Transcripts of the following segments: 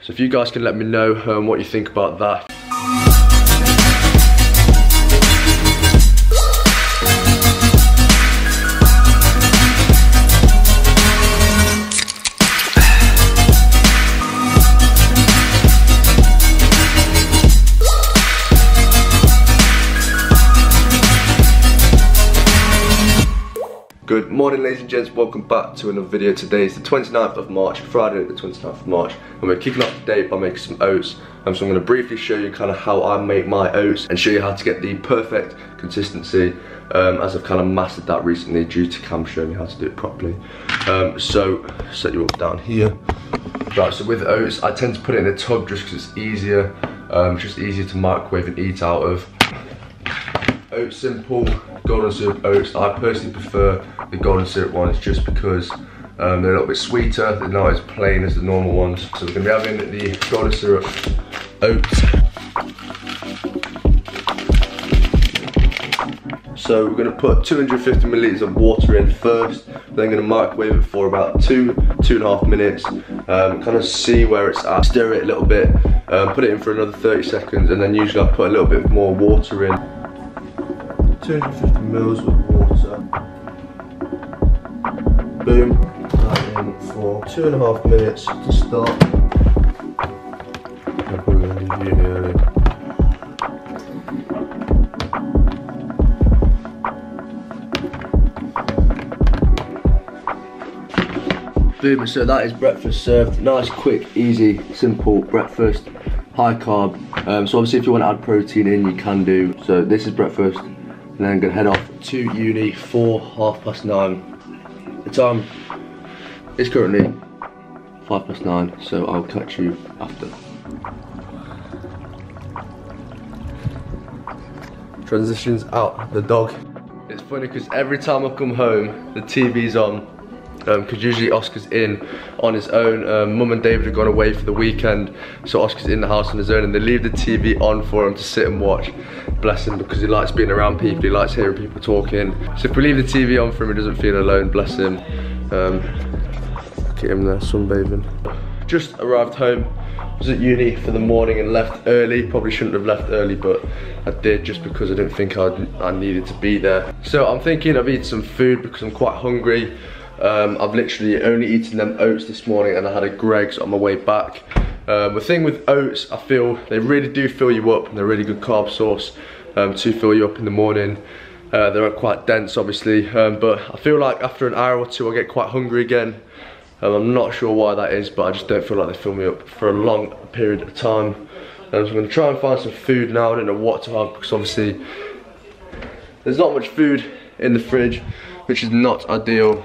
So if you guys can let me know what you think about that. Good morning, ladies and gents, welcome back to another video. Today is the 29th of March, Friday the 29th of March, and we're kicking off the day by making some oats. So I'm going to briefly show you kind of how I make my oats and show you how to get the perfect consistency, as I've kind of mastered that recently due to Cam showing me how to do it properly. So set you up down here. Right, so with oats, I tend to put it in a tub just because it's easier, just easier to microwave and eat out of. Oat Simple golden syrup oats. I personally prefer the golden syrup ones just because they're a little bit sweeter, they're not as plain as the normal ones. So we're going to be having the golden syrup oats. So we're going to put 250 milliliters of water in first, then going to microwave it for about 2.5 minutes, kind of see where it's at, stir it a little bit, put it in for another 30 seconds, and then usually I put a little bit more water in. 250 mils of water. Boom. That in for 2.5 minutes to start. I'm probably going to leave uni early. Boom, so that is breakfast served. Nice, quick, easy, simple breakfast. High carb. So obviously if you want to add protein in, you can do. So this is breakfast. And then I'm going to head off to uni for 9:30. The time is currently 9:05, so I'll catch you after. Transitions out the dog. It's funny because every time I come home, the TV's on. Because usually Oscar's in on his own. Mum and David have gone away for the weekend, so Oscar's in the house on his own, and they leave the TV on for him to sit and watch. Bless him, because he likes being around people, he likes hearing people talking. So if we leave the TV on for him, he doesn't feel alone, bless him. Look at him there, sunbathing. Just arrived home, was at uni for the morning and left early. Probably shouldn't have left early, but I did just because I didn't think I needed to be there. So I'm thinking of eating some food because I'm quite hungry. I've literally only eaten them oats this morning, and I had a Greggs on my way back. The thing with oats, I feel they really do fill you up, and they're a really good carb source to fill you up in the morning. They're quite dense obviously, but I feel like after an hour or two I get quite hungry again. I'm not sure why that is, but I just don't feel like they fill me up for a long period of time. So I'm going to try and find some food now. I don't know what to have because obviously there's not much food in the fridge, which is not ideal.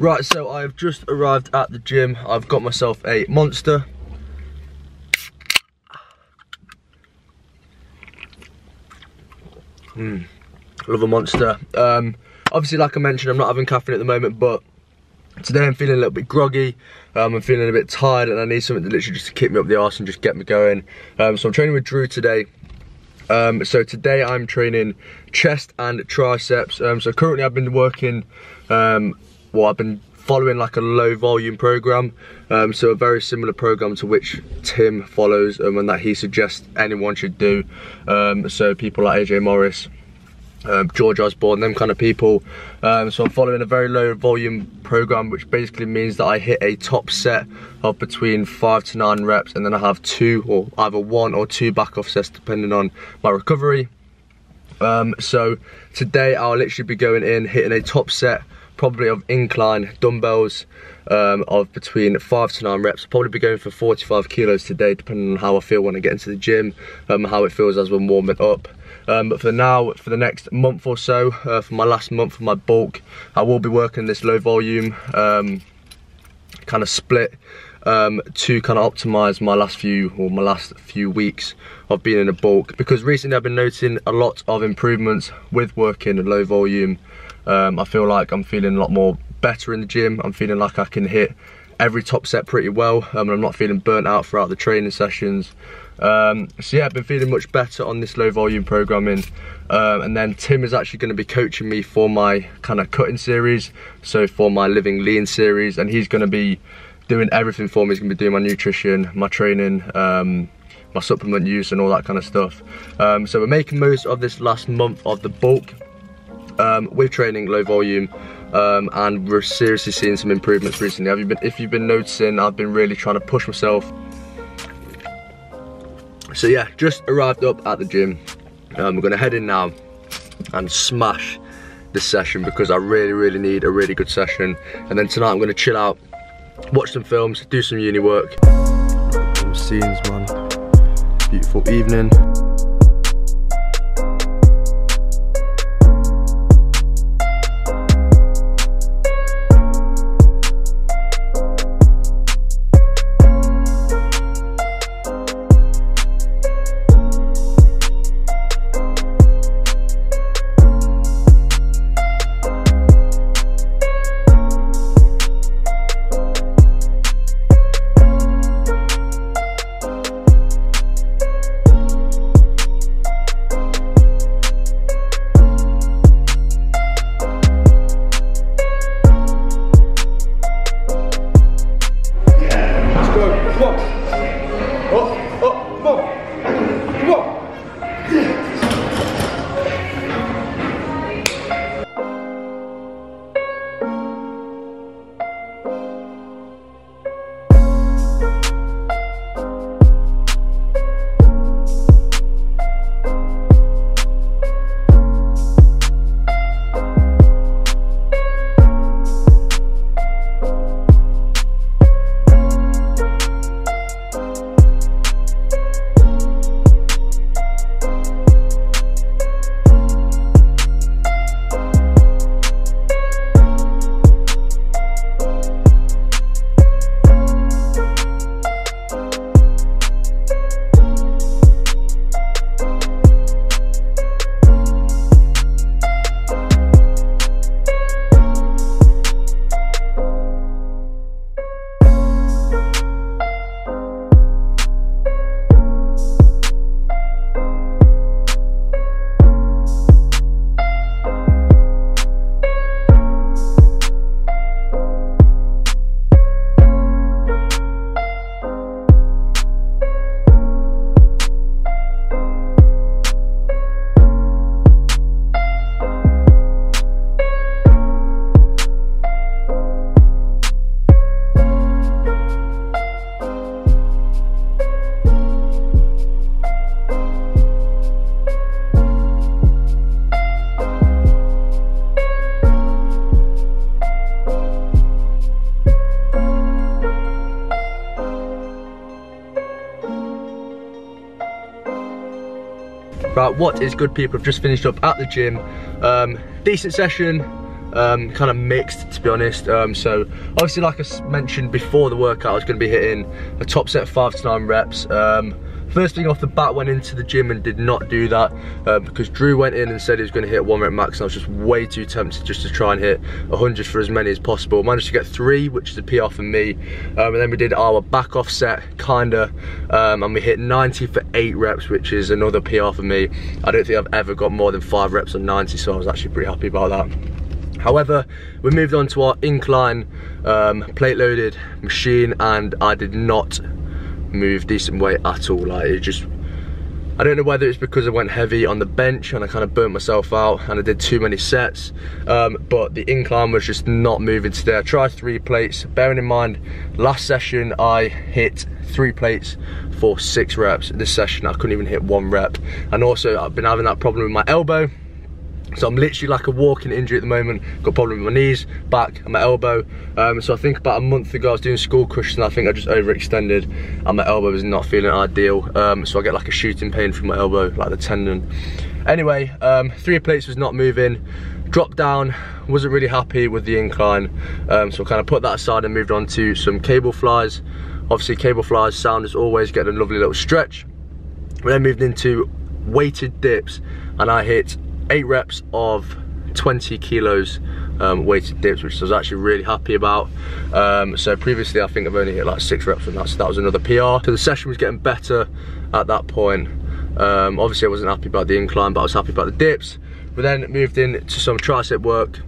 Right, so I've just arrived at the gym. I've got myself a Monster. Love a Monster. Obviously, like I mentioned, I'm not having caffeine at the moment, but today I'm feeling a little bit groggy. I'm feeling a bit tired, and I need something to literally just to kick me up the arse and just get me going. So I'm training with Drew today. So today I'm training chest and triceps. So currently I've been working, I've been following like a low volume program, so a very similar program to which Tim follows and that he suggests anyone should do. So people like AJ Morris, George Osborne, them kind of people. So I'm following a very low volume program, which basically means that I hit a top set of between 5 to 9 reps, and then I have 2 or either 1 or 2 back off sets depending on my recovery. So today I'll literally be going in, hitting a top set probably of incline dumbbells of between 5 to 9 reps. I'll probably be going for 45 kilos today, depending on how I feel when I get into the gym, how it feels as we're warming up. But for now, for the next month or so, for my last month of my bulk, I will be working this low volume kind of split. to kind of optimize my last few weeks of being in a bulk, because recently I've been noticing a lot of improvements with working at low volume. I feel like I'm feeling a lot more better in the gym. I'm feeling like I can hit every top set pretty well, and I'm not feeling burnt out throughout the training sessions. So yeah, I've been feeling much better on this low volume programming. And then Tim is actually going to be coaching me for my kind of cutting series, so for my living lean series, and he's going to be doing everything for me. He's going to be doing my nutrition, my training, my supplement use and all that kind of stuff. So we're making most of this last month of the bulk with training low volume, and we're seriously seeing some improvements recently. If you've been noticing, I've been really trying to push myself. So yeah, just arrived up at the gym. We're going to head in now and smash this session, because I really need a really good session. And then tonight I'm going to chill out, watch some films, do some uni work. Some scenes, man. Beautiful evening. Right, what is good, people? I've just finished up at the gym. Decent session, kind of mixed, to be honest. So obviously, like I mentioned before the workout, I was going to be hitting a top set of 5 to 9 reps. First thing off the bat, went into the gym and did not do that because Drew went in and said he was going to hit 1 rep max, and I was just way too tempted just to try and hit 100 for as many as possible. Managed to get 3, which is a PR for me, and then we did our back off set, kinda, and we hit 90 for 8 reps, which is another PR for me. I don't think I've ever got more than 5 reps on 90, so I was actually pretty happy about that. However, we moved on to our incline plate loaded machine, and I did not move decent weight at all. Like, it just, I don't know whether it's because I went heavy on the bench and I kind of burnt myself out and I did too many sets, but the incline was just not moving today. I tried 3 plates, bearing in mind last session I hit 3 plates for 6 reps. This session I couldn't even hit 1 rep, and also I've been having that problem with my elbow. So I'm literally like a walking injury at the moment. Got a problem with my knees, back, and my elbow. So I think about a month ago I was doing school cushions, and I think I just overextended and my elbow was not feeling ideal. So I get like a shooting pain from my elbow, like the tendon. Anyway, 3 plates was not moving. Dropped down, wasn't really happy with the incline. So I kind of put that aside and moved on to some cable flies Obviously cable flies, sound as always, getting a lovely little stretch. We then moved into weighted dips, and I hit 8 reps of 20 kilos weighted dips, which I was actually really happy about. So previously I think I've only hit like 6 reps, and that was another PR. So the session was getting better at that point. Obviously I wasn't happy about the incline, but I was happy about the dips. We then moved into some tricep work,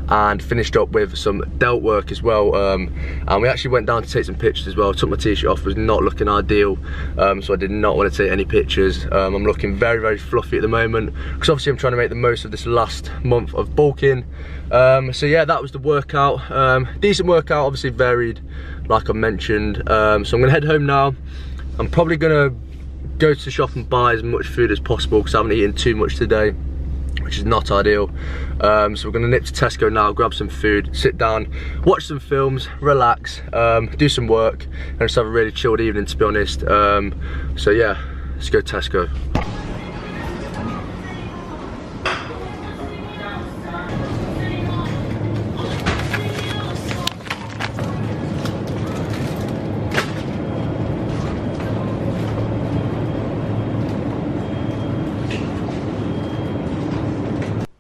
and finished up with some delt work as well, and we actually went down to take some pictures as well. I took my t-shirt off, was not looking ideal, so I did not want to take any pictures. I'm looking very, very fluffy at the moment, because obviously I'm trying to make the most of this last month of bulking. So yeah, that was the workout. Decent workout, obviously varied, like I mentioned. So I'm gonna head home now. I'm probably gonna go to the shop and buy as much food as possible, because I haven't eaten too much today, which is not ideal. So we're gonna nip to Tesco now, grab some food, sit down, watch some films, relax, do some work, and just have a really chilled evening, to be honest. So yeah, let's go to Tesco.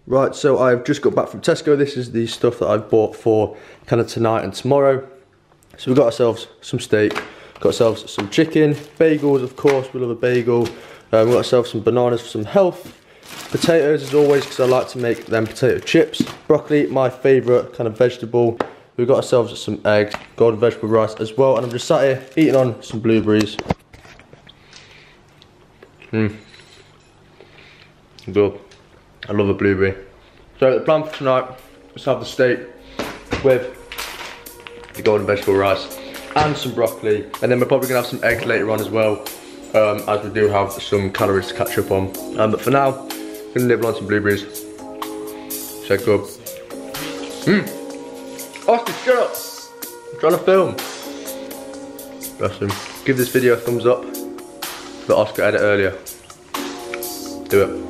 Right, so I've just got back from Tesco. This is the stuff that I've bought for kind of tonight and tomorrow. So we've got ourselves some steak, got ourselves some chicken, bagels, of course, we love a bagel. We've got ourselves some bananas for some health, potatoes as always, because I like to make them potato chips, broccoli, my favourite kind of vegetable. We've got ourselves some eggs, golden vegetable rice as well, and I'm just sat here eating on some blueberries. Good. I love a blueberry. So the plan for tonight, let's have the steak with the golden vegetable rice and some broccoli, and then we're probably gonna have some eggs later on as well, as we do have some calories to catch up on. But for now, I'm gonna nibble on some blueberries. So good. Oscar, shut up! I'm trying to film. Bless him. Give this video a thumbs up for the Oscar edit earlier. Do it.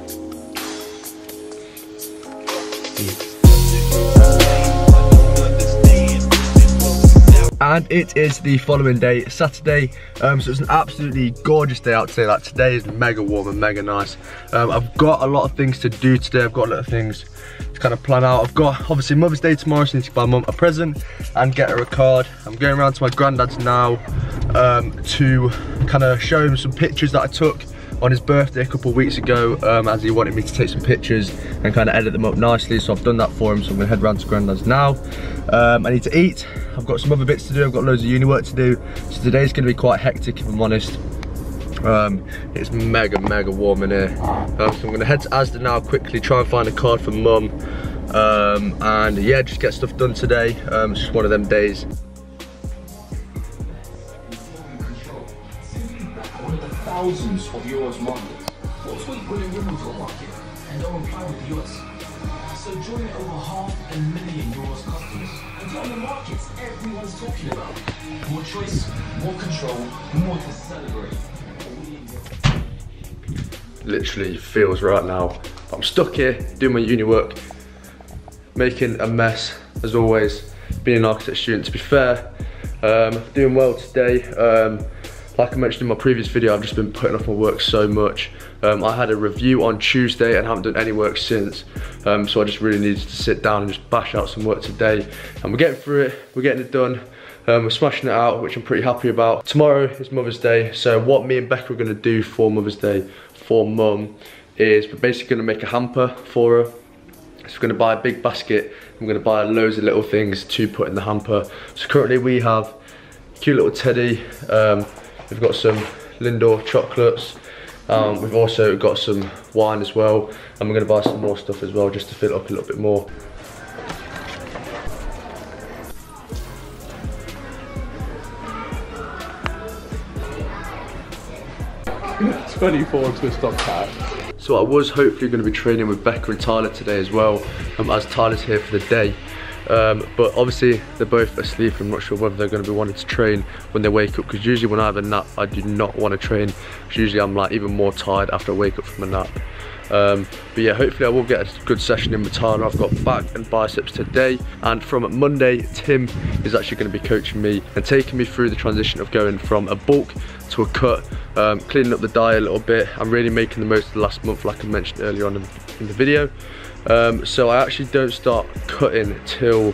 And it is the following day, Saturday, so it's an absolutely gorgeous day out today. Like, today is mega warm and mega nice. I've got a lot of things to do today. I've got a lot of things to kind of plan out. I've got obviously Mother's Day tomorrow, so I need to buy Mum a present and get her a card. I'm going around to my granddad's now to kind of show him some pictures that I took on his birthday a couple of weeks ago, as he wanted me to take some pictures and kind of edit them up nicely. So I've done that for him, so I'm gonna head round to Grandad's now. I need to eat. I've got some other bits to do. I've got loads of uni work to do. So today's gonna be quite hectic, if I'm honest. It's mega warm in here. So I'm gonna head to Asda now quickly, try and find a card for Mum. And yeah, just get stuff done today. It's just one of them days. Thousands of euros markets. What's with winning Wimbledon market and don't apply with the US? So join over 500,000 euros customers and get on the markets everyone's talking about. More choice, more control, more to celebrate. Literally feels right now. I'm stuck here doing my uni work, making a mess as always. Being an architect student, to be fair, doing well today. Like I mentioned in my previous video, I've just been putting off my work so much. I had a review on Tuesday and haven't done any work since. So I just really needed to sit down and just bash out some work today. And we're getting through it, we're getting it done. We're smashing it out, which I'm pretty happy about. Tomorrow is Mother's Day, so what me and Becca are gonna do for Mother's Day for Mum is we're basically gonna make a hamper for her. So we're gonna buy a big basket, and we're gonna buy loads of little things to put in the hamper. So currently we have a cute little teddy. We've got some Lindor chocolates. We've also got some wine as well, and we're going to buy some more stuff as well just to fill it up a little bit more. $24 to a stock car. So I was hopefully going to be training with Becca and Tyler today as well, as Tyler's here for the day. But obviously they're both asleep. I'm not sure whether they're going to be wanting to train when they wake up, because usually when I have a nap I do not want to train, because usually I'm like even more tired after I wake up from a nap. But yeah, hopefully I will get a good session in with Tyler. I've got back and biceps today, and from Monday Tim is actually going to be coaching me and taking me through the transition of going from a bulk to a cut, cleaning up the diet a little bit. I'm really making the most of the last month, like I mentioned earlier on in the video. So I actually don't start cutting till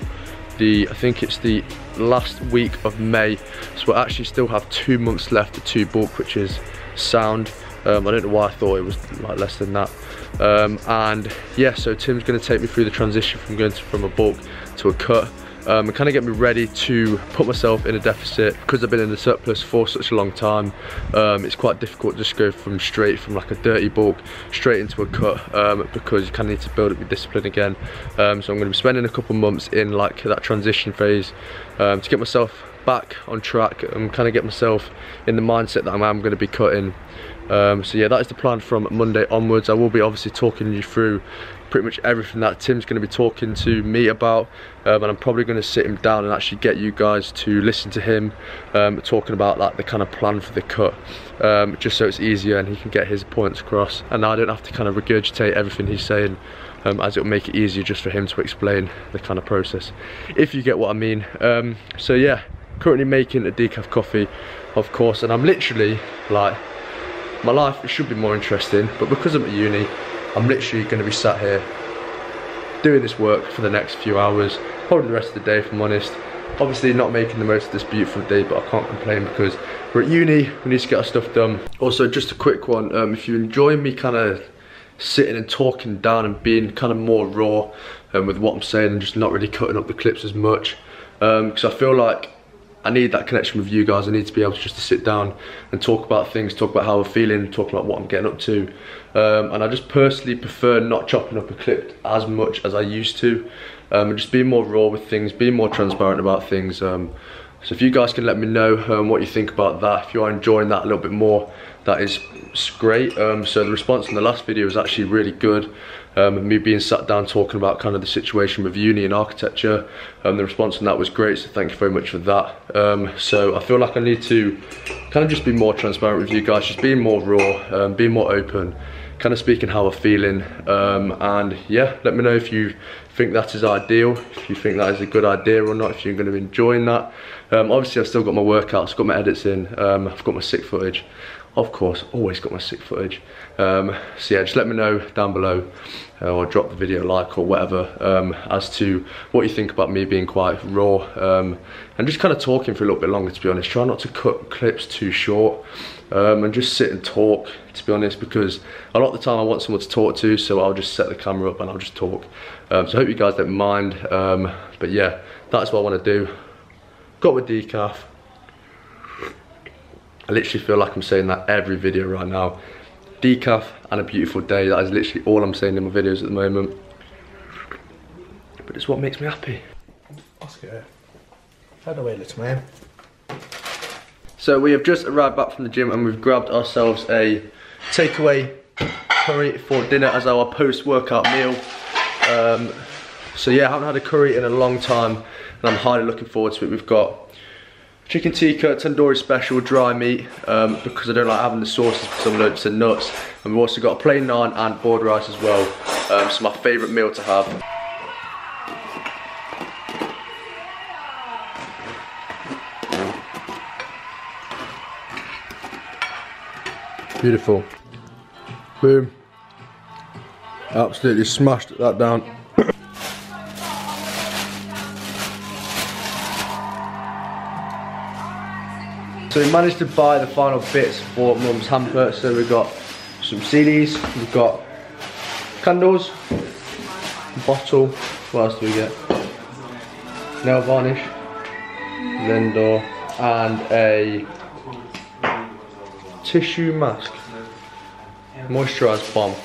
I think it's the last week of May, so I actually still have 2 months left to 2 bulk, which is sound. I don't know why I thought it was like less than that. And yeah, so Tim's going to take me through the transition from going from a bulk to a cut, and kind of get me ready to put myself in a deficit, because I've been in a surplus for such a long time. It's quite difficult to just go straight from like a dirty bulk straight into a cut, because you kind of need to build up your discipline again. So I'm going to be spending a couple months in like that transition phase, to get myself back on track and kind of get myself in the mindset that I'm going to be cutting. So yeah, that is the plan from Monday onwards. I will be obviously talking you through pretty much everything that Tim's going to be talking to me about, and I'm probably going to sit him down and actually get you guys to listen to him talking about like the kind of plan for the cut, just so it's easier and he can get his points across, and I don't have to kind of regurgitate everything he's saying, as it'll make it easier just for him to explain the kind of process, if you get what I mean. So yeah, currently making a decaf coffee, of course, and I'm literally like, my life should be more interesting, but because I'm at uni, I'm literally going to be sat here doing this work for the next few hours, probably the rest of the day if I'm honest. Obviously not making the most of this beautiful day, but I can't complain because we're at uni, we need to get our stuff done. Also, just a quick one, if you enjoy me kind of sitting and talking down and being kind of more raw with what I'm saying and just not really cutting up the clips as much, because I feel like I need that connection with you guys. I need to be able to just to sit down and talk about things, talk about how I'm feeling, talk about what I'm getting up to. And I just personally prefer not chopping up a clip as much as I used to, and just being more raw with things, being more transparent about things. So if you guys can let me know what you think about that, if you are enjoying that a little bit more, that is great. So the response in the last video was actually really good. Me being sat down talking about kind of the situation with uni and architecture, the response on that was great, so thank you very much for that. So I feel like I need to kind of just be more transparent with you guys, just being more raw, being more open, kind of speaking how I'm feeling, and yeah, let me know if you think that is ideal, if you think that is a good idea or not, if you're going to be enjoying that. Obviously I've still got my workouts, got my edits in, I've got my sick footage, of course, always got my sick footage. So yeah, just let me know down below, or drop the video a like or whatever, as to what you think about me being quite raw, and just kind of talking for a little bit longer, to be honest. Try not to cut clips too short, and just sit and talk, to be honest, because a lot of the time I want someone to talk to, so I'll just set the camera up and I'll just talk. So I hope you guys don't mind, but yeah, that's what I want to do. Got with decaf. I literally feel like I'm saying that every video right now. Decaf and a beautiful day, that is literally all I'm saying in my videos at the moment. But it's what makes me happy. Oscar, how do I little man? So we have just arrived back from the gym and we've grabbed ourselves a takeaway curry for dinner as our post-workout meal. So yeah, I haven't had a curry in a long time and I'm highly looking forward to it. We've got chicken tikka, tandoori special, dry meat, because I don't like having the sauces because I'm allergic to nuts. And we've also got a plain naan and boiled rice as well. It's my favourite meal to have. Beautiful. Boom. Absolutely smashed that down. So we managed to buy the final bits for Mum's hamper. So we've got some CDs, we've got candles, bottle, what else do we get? Nail varnish, Lindor, and a tissue mask, moisturised bomb.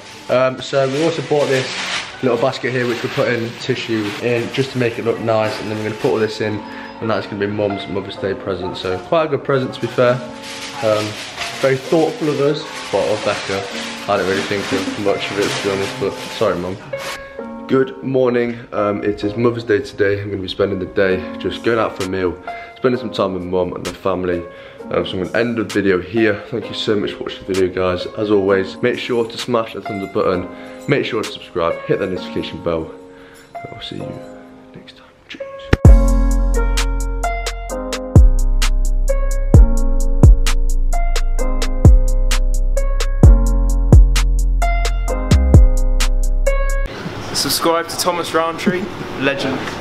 So we also bought this little basket here which we're putting tissue in just to make it look nice, and then we're going to put all this in, and that's going to be Mum's Mother's Day present. So quite a good present, to be fair. Very thoughtful of us, but of Becca. I don't really think of much of it, to be honest, but sorry Mum. Good morning, it is Mother's Day today. I'm going to be spending the day just going out for a meal, spending some time with Mum and the family. So I'm going to end the video here. Thank you so much for watching the video, guys. As always, make sure to smash that thumbs up button, make sure to subscribe, hit that notification bell, and I'll see you next time. Cheers. Subscribe to Thomas Roundtree, legend.